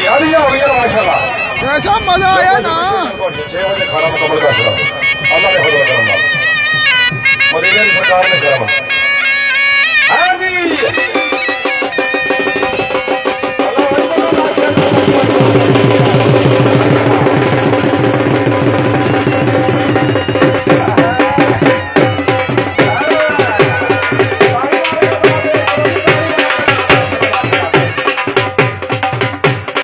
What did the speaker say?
आलिया हो गई माशाल्लाह। कैसा मजा आया ना। 6 बजे खाना मुकम्मल कर चुका अल्लाह ने खुदा करम मदीने की सरकार ने करम। हाँ जी